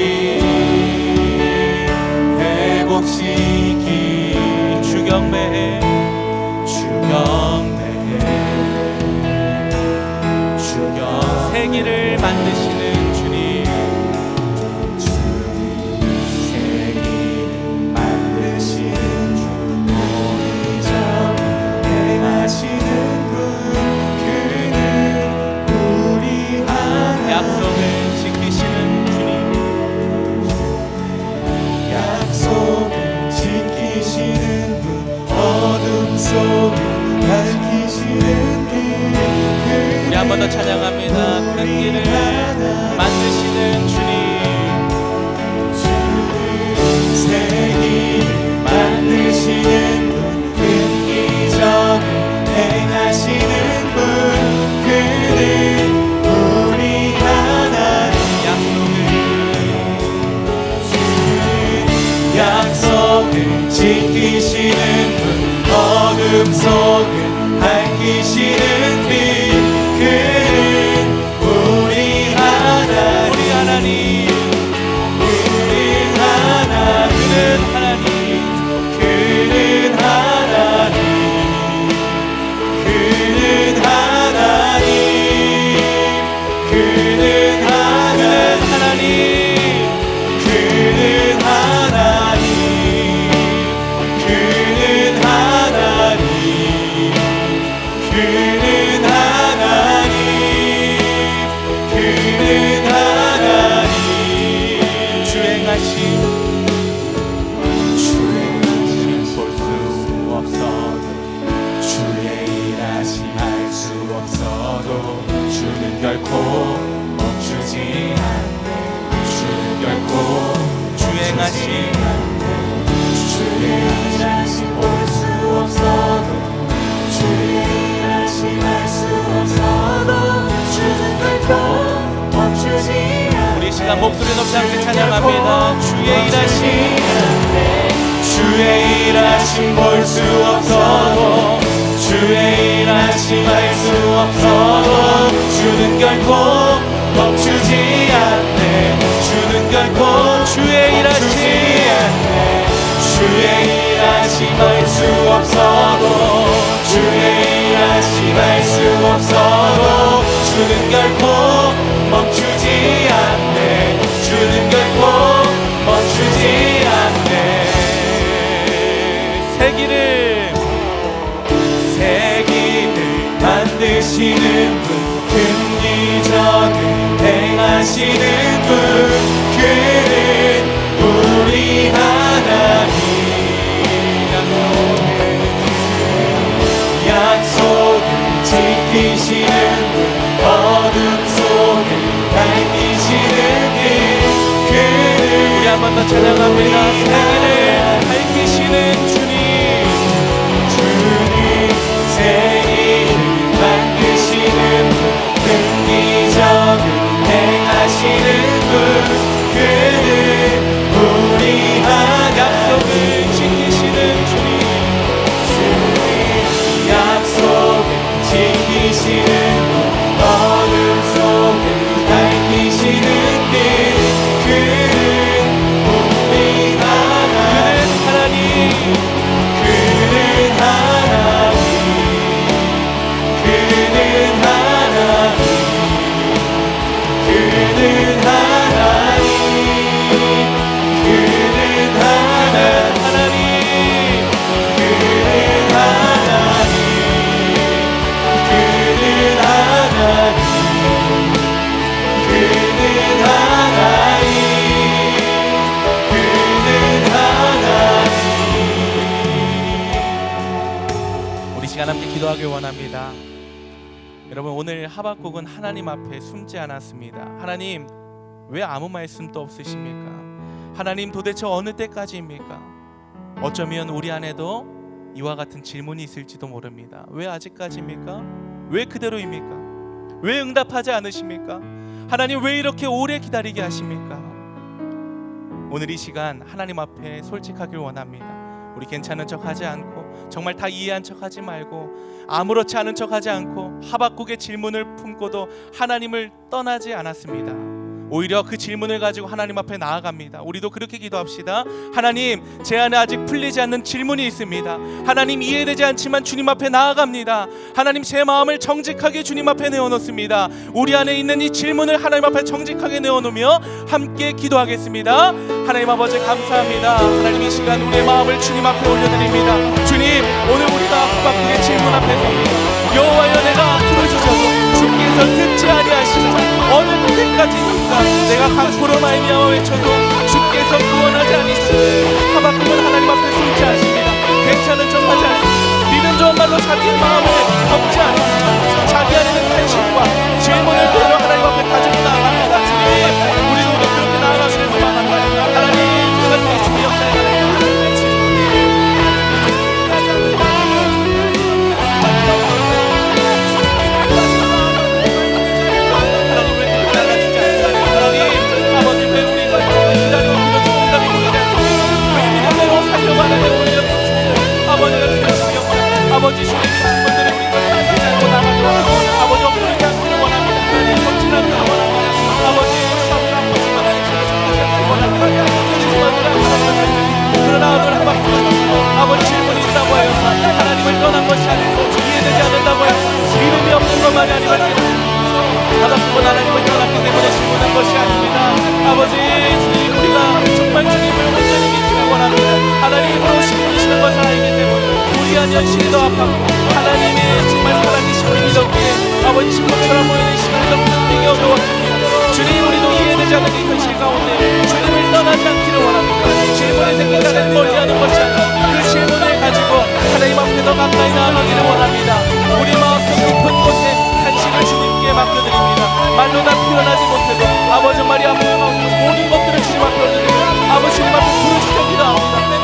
S1: 회복시키. 주경배 새 길을 만드시는 주님, 새 길을 만드시는 주, 기적 행하시는 분, 그는 우리 하나님. 약속을 지키시는 주님, 약속을 지키시는 분, 어둠 속을 밝히시는 길. 우리 한 번 더 찬양합니다. 큰 길을 만드시는 주님, 새 길을 만드시는 분, 큰 기적을 행하시는 분, 그는 우리 하나님. 약속을 지키시는 분, 어둠 속을 밝히시는 빛, 그는 우리 하나님. 우리 시간 목소리 높이 함께 찬양합니다. 주의 일하심 볼 수 없어도, 주의 일하심 알 수 없어도, 주는 결코 멈추지 않네. 주는 결코 주의 일하심 알 수 없어. 않네. 주는 결코 멈추지 않네. 새 길을 만드시는 분, 큰 기적을 행하시는 분, 그는 우리 하나님. 약속을 지키시는 분, 어둠 속을 밝히시는 분, 그는 우리 한 번 더 찬양합니다. 새 길을 밝히시는 주님, 새 길을 만드시는 분, 큰 기적을 행하시는 분, 그는 우리 하나님. 약속을 지키시는 주님, 약속을 지키시는 분, 어둠 속을 밝히시는 분, 그는 우리 하나님. 그는 하나님, 그는 하나님, 그는 하나님, 그는 하나님, 그는 하나님, 그는 하나님, 그는 하나님, 그는 하나님. 우리 시간 함께 기도하길 원합니다. 여러분, 오늘 하박국은 하나님 앞에 숨지 않았습니다. 하나님, 왜 아무 말씀도 없으십니까? 하나님, 도대체 어느 때까지입니까? 어쩌면 우리 안에도 이와 같은 질문이 있을지도 모릅니다. 왜 아직까지입니까? 왜 그대로입니까? 왜 응답하지 않으십니까? 하나님, 왜 이렇게 오래 기다리게 하십니까? 오늘 이 시간 하나님 앞에 솔직하길 원합니다. 우리 괜찮은 척하지 않고, 정말 다 이해한 척하지 말고, 아무렇지 않은 척하지 않고, 하박국의 질문을 품고도 하나님을 떠나지 않았습니다. 오히려 그 질문을 가지고 하나님 앞에 나아갑니다. 우리도 그렇게 기도합시다. 하나님, 제 안에 아직 풀리지 않는 질문이 있습니다. 하나님, 이해되지 않지만 주님 앞에 나아갑니다. 하나님, 제 마음을 정직하게 주님 앞에 내어놓습니다. 우리 안에 있는 이 질문을 하나님 앞에 정직하게 내어놓으며 함께 기도하겠습니다. 하나님 아버지, 감사합니다. 하나님, 이 시간 우리의 마음을 주님 앞에 올려드립니다. 주님, 오늘 우리가 하박국의 질문 앞에 섭니다. 여호와여, 내가 부르짖어도 주께서 듣지 아니하시고 어느 때까지입니까? 내가 강포로 말미암아 외쳐도 주께서 구원하지 않으시니. 하박국은 하나님 앞에 숨지 않습니다. 괜찮은 척하지 않습니다. 믿음 좋은 말로 자기의 마음을 덮지 않습니다. 자기 안에는 탄식과 질문을 그대로 하나님 앞에 가지고 나아갑니다. 주님, 우리도 오늘 그렇게 나아가기 위해서 나아갑니다. 하나님, 제가 예수님 역사에 하나님 아버지, 주님, 분들이 우리가 살지 않고 나가기 원합니다. 아버지, 엎드리지 않기를 원합니다. 하나님, 덮지 않기를 원합니다. 아버지, 우리 아버지 하나님, 제가 정하지 않기를 원합니다. 그러나 오늘 하박국은 아버지 질문이 있다고 하여 하나님을 떠난 것이 아니고 이해되지 않는다고 하여 믿음이 없는 것만이 아니라 하박국은 하나님을 떠났기 때문에 질문한 것이 아닙니다. 아버지, 주님, 우리가 정말 주님을 온전히 믿기를 원합니다. 하나님으로 신분이시는 것을 알기 때문에 우리한 현실이 더 아팠고, 하나님의 정말 살아계심을 믿었기에 아버지 침묵처럼 보이는 시간이 너무 힘들게 어려웠습니다. 주님, 우리도 이해되지 않는 이 현실 가운데 주님을 떠나지 않기를 원합니다. 질문이 생긴 자는 멀리하는 것이 아니라 그 질문을 가지고 하나님 앞에 더 가까이 나아가기를 원합니다. 우리 마음속 깊은 곳에 한식을 주님께 맡겨드립니다. 말로 다 표현하지 못해도 아버지 말이 아픈 마음속 모든 것들을 주님 앞에 올려드립니다. 아버지, 주님 앞에 부르짖기도 합니다.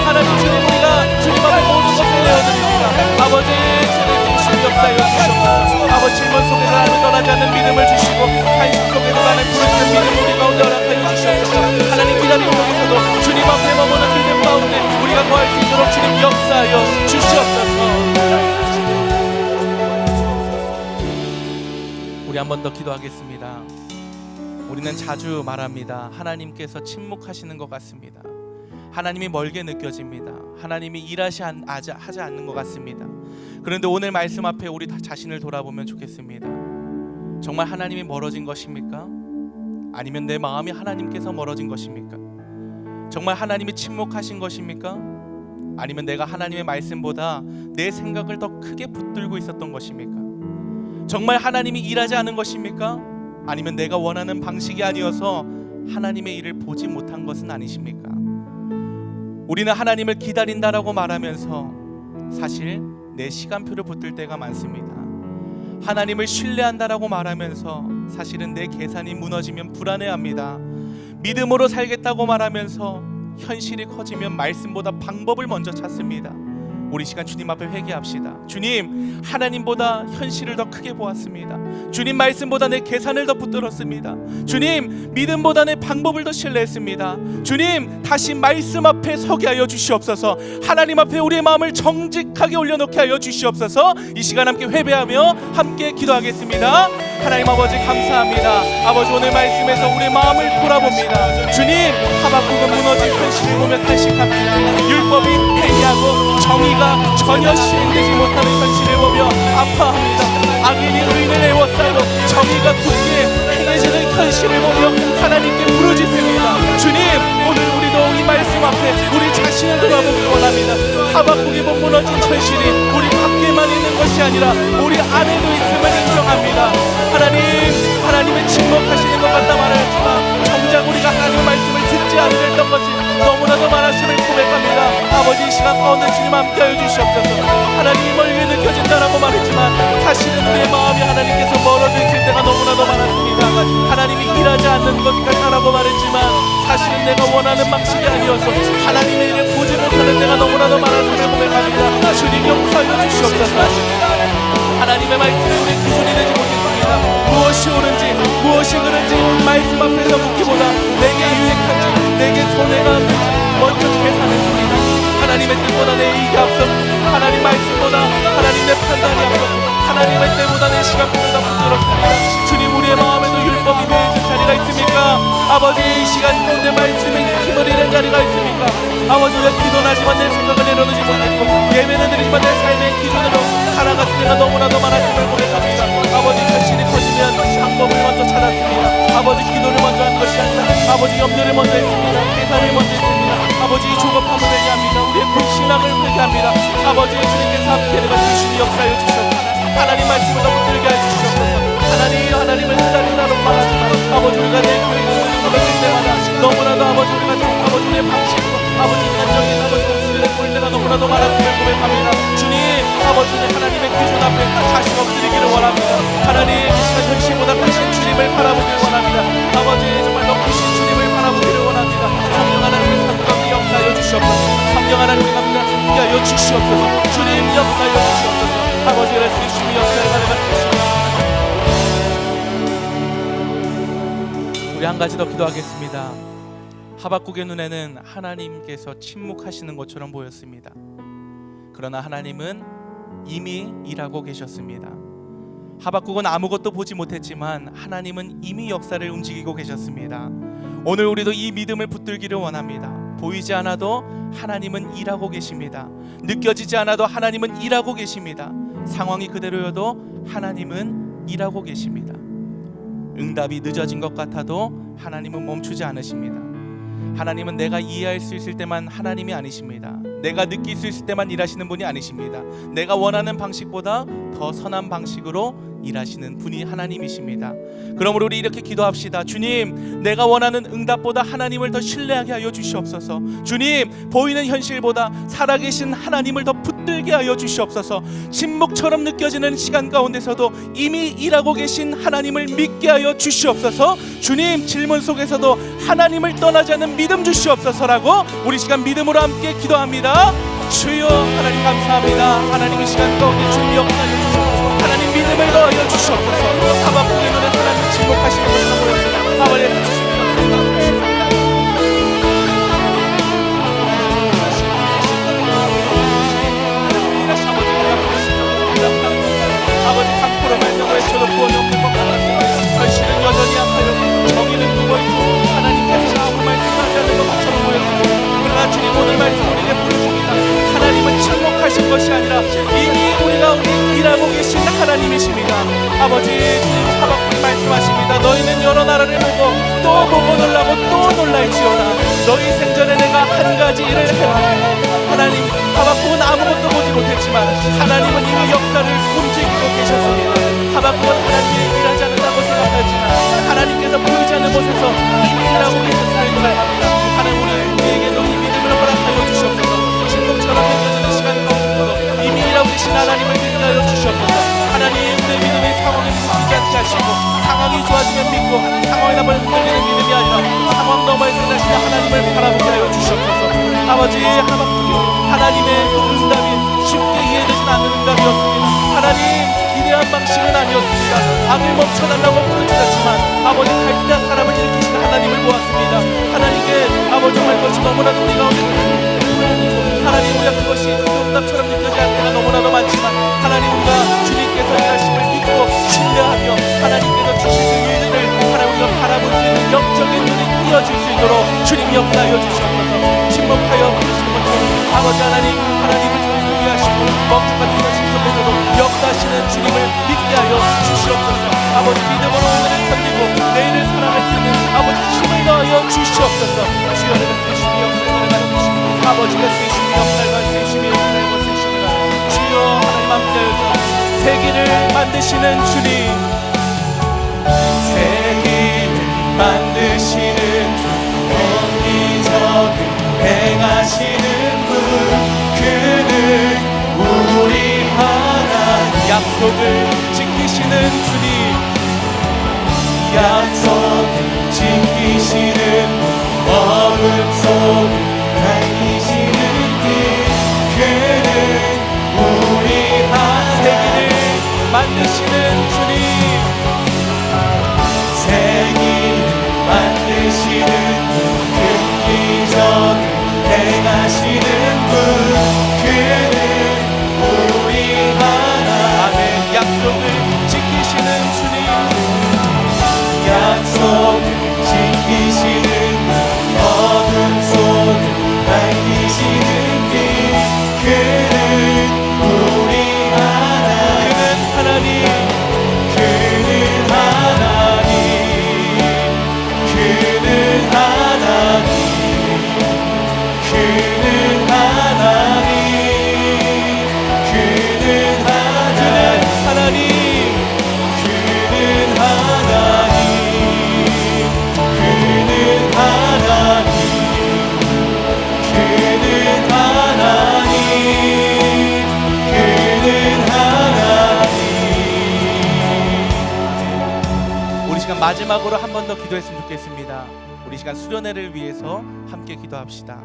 S1: 하나님, 주님, 우리가 주님 앞에 모든 것을 내어드립니다. 아버지, 주님 중심이 역사여 주시옵소서. 아버지, 질문 속에서 하나님을 떠나지 않는 믿음을 주시고 한식 속에서 하나님 부르짖는 믿음 우리 가운데 허락하여 주시옵소서. 하나님, 기다림 속에서도 주님 앞에 머무는 믿음 가운데 우리가 거할 수 있도록 주님 역사하여 주시옵소서. 우리 한 번 더 기도하겠습니다. 우리는 자주 말합니다. 하나님께서 침묵하시는 것 같습니다. 하나님이 멀게 느껴집니다. 하나님이 일하지 않는 것 같습니다. 그런데 오늘 말씀 앞에 우리 자신을 돌아보면 좋겠습니다. 정말 하나님이 멀어진 것입니까? 아니면 내 마음이 하나님께서 멀어진 것입니까? 정말 하나님이 침묵하신 것입니까? 아니면 내가 하나님의 말씀보다 내 생각을 더 크게 붙들고 있었던 것입니까? 정말 하나님이 일하지 않은 것입니까? 아니면 내가 원하는 방식이 아니어서 하나님의 일을 보지 못한 것은 아니십니까? 우리는 하나님을 기다린다라고 말하면서 사실 내 시간표를 붙들 때가 많습니다. 하나님을 신뢰한다라고 말하면서 사실은 내 계산이 무너지면 불안해합니다. 믿음으로 살겠다고 말하면서 현실이 커지면 말씀보다 방법을 먼저 찾습니다. 우리 시간 주님 앞에 회개합시다. 주님, 하나님보다 현실을 더 크게 보았습니다. 주님, 말씀보다 내 계산을 더 붙들었습니다. 주님, 믿음보다 내 방법을 더 신뢰했습니다. 주님, 다시 말씀 앞에 서게 하여 주시옵소서. 하나님 앞에 우리의 마음을 정직하게 올려놓게 하여 주시옵소서. 이 시간 함께 회개하며 함께 기도하겠습니다. 하나님 아버지 감사합니다. 아버지, 오늘 말씀에서 우리의 마음을 돌아봅니다. 주님, 하박국은 무너진 현실을 보며 탄식합니다. 율법이 회개하고 정의가 전혀 시행되지 못하는 현실을 보며 아파합니다. 악인이 의인을 애워싸고 정의가 굳게 행해지는 현실을 보며 하나님께 부르짖습니다. 주님, 오늘 우리도 이 말씀 앞에 우리 자신을 돌아보기 원합니다. 하박국이 본 무너진 현실이 우리 밖에만 있는 것이 아니라 우리 안에도 있음을 인정합니다. 하나님의 침묵하시는 것 같다 말하였지만 정작 우리가 하나님의 말씀을 듣지 않으랬던 것이 너무나도 많았음을 고백합니다. 아버지, 이 시간 가운데 주님 함께하여 주시옵소서. 하나님이 멀리 느껴진다라고 말했지만 사실은 우리의 마음이 하나님께서 멀어져 있을 때가 너무나도 많았습니다. 하나님이 일하지 않는 것 같다라고 말했지만 사실은 내가 원하는 방식이 아니어서 하나님의 일을 보지 못하는 때가 너무나도 많았음을 고백합니다. 주님 용서하여 주시옵소서. 하나님의 말씀에 우리 기준이 되지 못했습니다. 무엇이 옳은지 무엇이 그른지 말씀 앞에서 묻기보다 내게 유익한지 내게 손해가 없는지 먼저 계산했습니다. 하나님의 뜻보다 내 이익이 앞섰고 하나님 말씀보다 하나님의 판단이 앞섰고 하나님의 때보다 내 시간보다 붙들었습니다. 주님, 우리의 마음에도 율법이 회해진 자리가 있습니까? 아버지, 이 시간 가운데 말씀에 힘을 잃은 자리가 있습니까? 아버지, 우리가 기도하지만 내 생각을 내려놓지 못했고 예배는 드리지만 내 삶의 기준으로 살아갔을 때가 너무나도 많았음을 고백합니다. 아버지, 현실이 커지면 방법을 먼저 찾았습니다. 아버지, 기도를 먼저 한 것이 아니라 아버지, 염려를 먼저 했습니다. 계산을 먼저 했습니다. 아버지, 이 조급함을 회개합니다. 우리의 불신앙을 회개합니다. 아버지, 주님께서 함께 내가 주시니 역사하여 주셨다. 하나님 말씀을 더 붙들게 해주시옵소서. 하나님을 기다린다고 말하지만 아버지, 우리가 내 교회를 고백할 때마다 너무나도 아버지, 우리가 아버지 우리의 방식으로 아버지 인간적인 아버지 모습을 볼 때가 너무나도 많았음을 고백합니다. 주님, 아버지, 하나님의 기준 앞에 자신 엎드리기를 원합니다. 하나님, 이 시간 현실보다 크신 주님을 바라보기를 원합니다. 아버지, 정말 더 크신 주님을 바라보기를 원합니다. 성령 하나님의 삶가운데 역사하여 주시옵소서. 성령 하나님의 가운데 함께하여 주시옵소서. 주님, 역사하여 주시옵소서. 아버지, 그래서 주님이 역사에 가져가시옵소서. 우리 한 가지 더 기도하겠습니다. 하박국의 눈에는 하나님께서 침묵하시는 것처럼 보였습니다. 그러나 하나님은 이미 일하고 계셨습니다. 하박국은 아무것도 보지 못했지만 하나님은 이미 역사를 움직이고 계셨습니다. 오늘 우리도 이 믿음을 붙들기를 원합니다. 보이지 않아도 하나님은 일하고 계십니다. 느껴지지 않아도 하나님은 일하고 계십니다. 상황이 그대로여도 하나님은 일하고 계십니다. 응답이 늦어진 것 같아도 하나님은 멈추지 않으십니다. 하나님은 내가 이해할 수 있을 때만 하나님이 아니십니다. 내가 느낄 수 있을 때만 일하시는 분이 아니십니다. 내가 원하는 방식보다 더 선한 방식으로 일하시는 분이 하나님이십니다. 그러므로 우리 이렇게 기도합시다. 주님, 내가 원하는 응답보다 하나님을 더 신뢰하게 하여 주시옵소서. 주님, 보이는 현실보다 살아계신 하나님을 더 붙들게 하여 주시옵소서. 침묵처럼 느껴지는 시간 가운데서도 이미 일하고 계신 하나님을 믿게 하여 주시옵소서. 주님, 질문 속에서도 하나님을 떠나지 않는 믿음 주시옵소서라고 우리 시간 믿음으로 함께 기도합니다. 주여, 하나님 감사합니다. 하나님 이 시간 가운데 주님 역사하여 주시옵소서. 하나님 믿음을 더하여 주시옵소서. 하박국의 눈에 하나님 침묵하시는 것을 보였습니다. 아버지, 아버지, 강포로 말씀을 외쳐도 구원이 없는 것 같았습니다. 현실은 여전히 아파요. 정의는 누워있고 하나님께서 아무 말씀하지 않는 것처럼 보였습니다. 그러나 주님, 오늘 말씀 우리에게 보여줍니다. 하나님은 침묵하신 것이 아니라 이미 우리 가운데 일하고 계신 하나님이십니다. 아버지, 주님, 하박국 말씀하십니다. 너희는 여러 나라를 보고 또 보고 놀라고 또 놀랄지어다. 너희 생전에 내가 한 가지 일을 행하리라. 하나님, 하박국은 아무것도 보지 못했지만 하나님은 이미 역사를 움직이고 계셨습니다. 하박국은 하나님의 일하지 않는다고 생각하지만 하나님께서 보이지 않는 곳에서 이미 일하고 계셨음을 고백합니다. 하나님, 우리에게도 이 믿음을 허락하여 주시옵소서. 침묵처럼 느껴지는 시간 가운데도 이미 일하고 계신 하나님을 믿게 하여 주시옵소서. 하나님, 내 믿음의 상황에 묶이지 않게 하시고 상황이 좋아지면 믿고 상황이 나면 흔들리는 믿음이 아니라 상황 너머에서 나시는 하나님을 바라보게 하여 주시옵소서. 아버지, 하나님의 그 응답이 쉽게 이해되진 않는 응답이었습니다. 하나님, 기대한 방식은 아니었습니다. 악을 멈춰달라고 부르짖었지만 아버지, 갈대아 사람을 일으키신 하나님을 보았습니다. 하나님께 아버지, 정말 그것이 너무나도 우리 가운데 하나님, 우리가 그것이 응답처럼 느껴지지 않을 때가 너무나도 많지만 하나님, 우리가 주님께서 일하심을 믿고 신뢰하며 하나님께서 주신 그 일들을 하나님, 우리가 바라볼 수 있는 영적인 눈이 띄어질 수 있도록 주님이 역사하여 주시옵소서. 침묵하여 부르시는 것처럼 아버지 하나님을 존귀 하시고 멈춰가 되신 속에서도 역사하시는 주님을 믿게 하여 주시옵소서. 아버지, 믿음으로 오늘을 견디고 내일을 살아갈 수 있는 아버지 힘을 더하여 주시옵소서. 주여, 내가 쓰시니 역사를 가르치시고 아버지가 쓰시니 역사를 쓰시니 역사를 쓰십니다. 주여, 하나님 함께하여서 세계를 만드시는 주님, 세계를 만드시는 주, 어디저기 행하시는 분, 그는 우리 하나님, 약속을 지키시는 주님, 약속을 지키시는 분, 어둠 속을 밝히시는 분, 그는 우리 하나님, 세계를 만드시는 주님, 세계를 만드시는 분, 획기적을 행하시는 분, 그는 우리 하나님, 약속을 지키시는 주님, 약속을 지키시는 분, 어둠 속을 밝히시는 분, 그는 우리 하나님, 그는 하나님, 그는 하나님, 그는 하나님, 그는 하나님, 그는 하나님, 그는 하나님, 그는 하나님, 그는 하나님, 그는 하나님. 우리 시간 마지막으로 한 번 더 기도했으면 좋겠습니다. 우리 시간 수련회를 위해서 함께 기도합시다.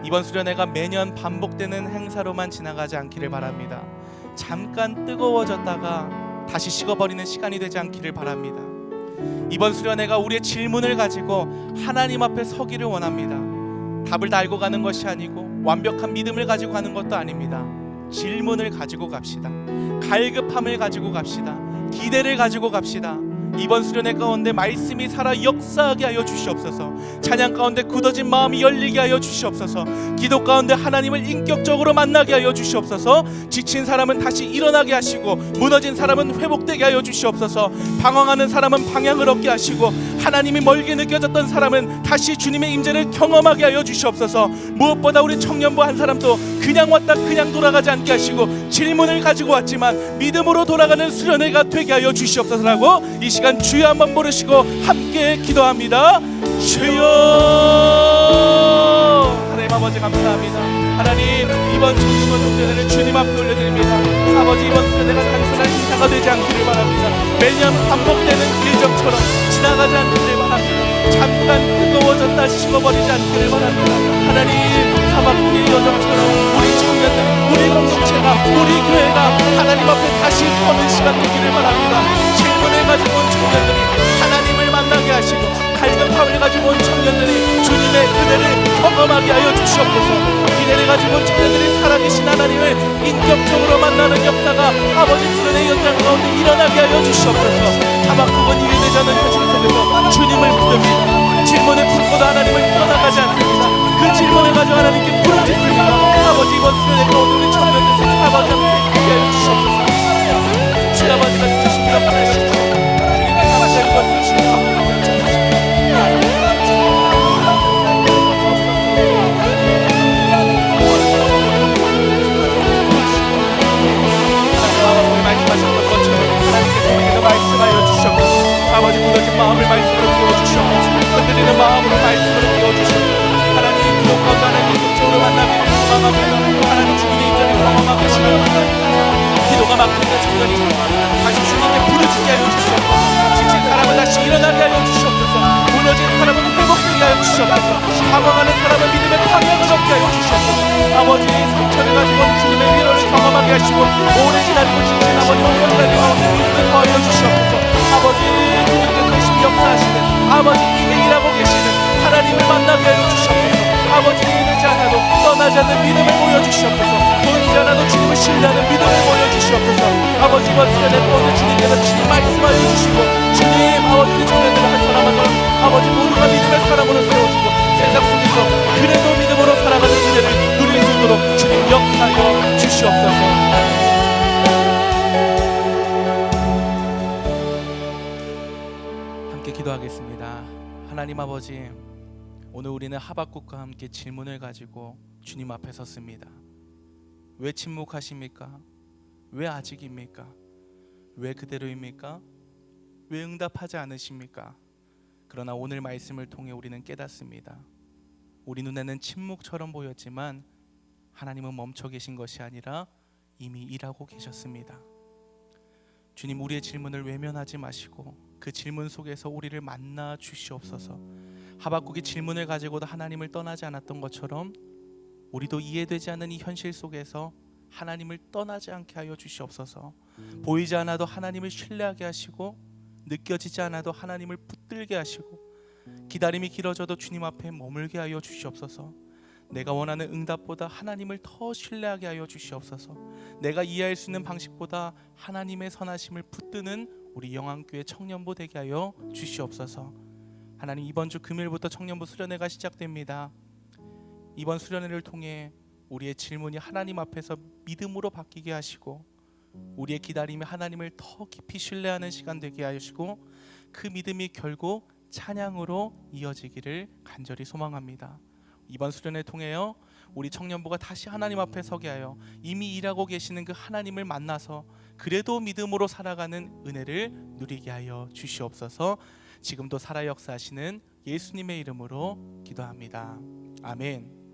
S1: 이번 수련회가 매년 반복되는 행사로만 지나가지 않기를 바랍니다. 잠깐 뜨거워졌다가 다시 식어버리는 시간이 되지 않기를 바랍니다. 이번 수련회가 우리의 질문을 가지고 하나님 앞에 서기를 원합니다. 답을 다 알고 가는 것이 아니고 완벽한 믿음을 가지고 가는 것도 아닙니다. 질문을 가지고 갑시다. 갈급함을 가지고 갑시다. 기대를 가지고 갑시다. 이번 수련회 가운데 말씀이 살아 역사하게 하여 주시옵소서. 찬양 가운데 굳어진 마음이 열리게 하여 주시옵소서. 기도 가운데 하나님을 인격적으로 만나게 하여 주시옵소서. 지친 사람은 다시 일어나게 하시고 무너진 사람은 회복되게 하여 주시옵소서. 방황하는 사람은 방향을 얻게 하시고 하나님이 멀게 느껴졌던 사람은 다시 주님의 임재를 경험하게 하여 주시옵소서. 무엇보다 우리 청년부 한 사람도 그냥 왔다 그냥 돌아가지 않게 하시고 질문을 가지고 왔지만 믿음으로 돌아가는 수련회가 되게 하여 주시옵소서라고 이 시간 주여 한번 부르시고 함께 기도합니다. 주여. 하나님 아버지 감사합니다. 하나님, 이번 주님과 수련회를 주님 앞에 올려드립니다. 아버지, 이번 수련회가 단순한 행사가 되지 않기를 바랍니다. 매년 반복되는 일정처럼 지나가지 않기를 바랍니다. 잠깐 뜨거워졌다 식어버리지 않기를 바랍니다. 하나님, 하박국의 여정처럼 우리 청년들, 우리 공동체가, 우리 교회가 하나님 앞에 다시 서는 시간 되기를 바랍니다. 질문을 가지고 온 청년들이 하나님을 만나게 하시고 갈급함을 가지고 온 청년들이 주님의 은혜를 경험하게 하여 주시옵소서. 기대를 가지고 온 청년들이 살아계신 하나님을 인격적으로 만나는 역사가 아버지 수련의 연장 가운데 일어나게 하여 주시옵소서. 하박국은 이해되지 않는 현실 속에서 주님을 붙듭니다. 질문을 품고도 하나님을 떠나가지 않습니다. 그 질문을 가지고 하나님께 부르짖습니다. 아버지, 이번 수련의 가운데 우리 청년들 아버지 함께 하여 주시옵소서. 주 아버지가 주십니다. 하나님 주님께 주시옵소서. 방황하는 사람은 믿음의 방향을 얻게 하여 주시옵소서. 아버지 상처를 가지고 주님의 위로를 경험하게 하시고 오래 기다리고 지친 아버지 성령까지 믿음을 더하여 주시옵소서. 아버지 주님께서 열심히 역사하시는 아버지 이미 일하고 계시는 하나님을 만나게 하여 주시옵소서. 아버지 되지 않아도 떠나지 않는 믿음을 보여주시옵소서. 보이지 않아도 주님을 신뢰하는 믿음을 보여주시옵소서. 아버지 이번 시간에 모든 주님께서 주님 말씀하여 주시고 주님 아버지 우리 청년들 한 사람 한 사람 아버지 모두가 믿음의 사람으로 세워지고 세상 속에서 그래도 믿음으로 살아가는 은혜를 누릴 수 있도록 주님 역사하여 주시옵소서. 함께 기도하겠습니다. 하나님 아버지, 오늘 우리는 하박국과 함께 질문을 가지고 주님 앞에 섰습니다. 왜 침묵하십니까? 왜 아직입니까? 왜 그대로입니까? 왜 응답하지 않으십니까? 그러나 오늘 말씀을 통해 우리는 깨닫습니다. 우리 눈에는 침묵처럼 보였지만 하나님은 멈춰 계신 것이 아니라 이미 일하고 계셨습니다. 주님, 우리의 질문을 외면하지 마시고 그 질문 속에서 우리를 만나 주시옵소서. 하박국이 질문을 가지고도 하나님을 떠나지 않았던 것처럼 우리도 이해되지 않는 이 현실 속에서 하나님을 떠나지 않게 하여 주시옵소서. 보이지 않아도 하나님을 신뢰하게 하시고 느껴지지 않아도 하나님을 붙들게 하시고 기다림이 길어져도 주님 앞에 머물게 하여 주시옵소서. 내가 원하는 응답보다 하나님을 더 신뢰하게 하여 주시옵소서. 내가 이해할 수 있는 방식보다 하나님의 선하심을 붙드는 우리 영안교회 청년부 되게 하여 주시옵소서. 하나님, 이번 주 금요일부터 청년부 수련회가 시작됩니다. 이번 수련회를 통해 우리의 질문이 하나님 앞에서 믿음으로 바뀌게 하시고 우리의 기다림이 하나님을 더 깊이 신뢰하는 시간 되게 하시고 그 믿음이 결국 찬양으로 이어지기를 간절히 소망합니다. 이번 수련회를 통해요 우리 청년부가 다시 하나님 앞에 서게 하여 이미 일하고 계시는 그 하나님을 만나서 그래도 믿음으로 살아가는 은혜를 누리게 하여 주시옵소서. 지금도 살아 역사하시는 예수님의 이름으로 기도합니다. 아멘.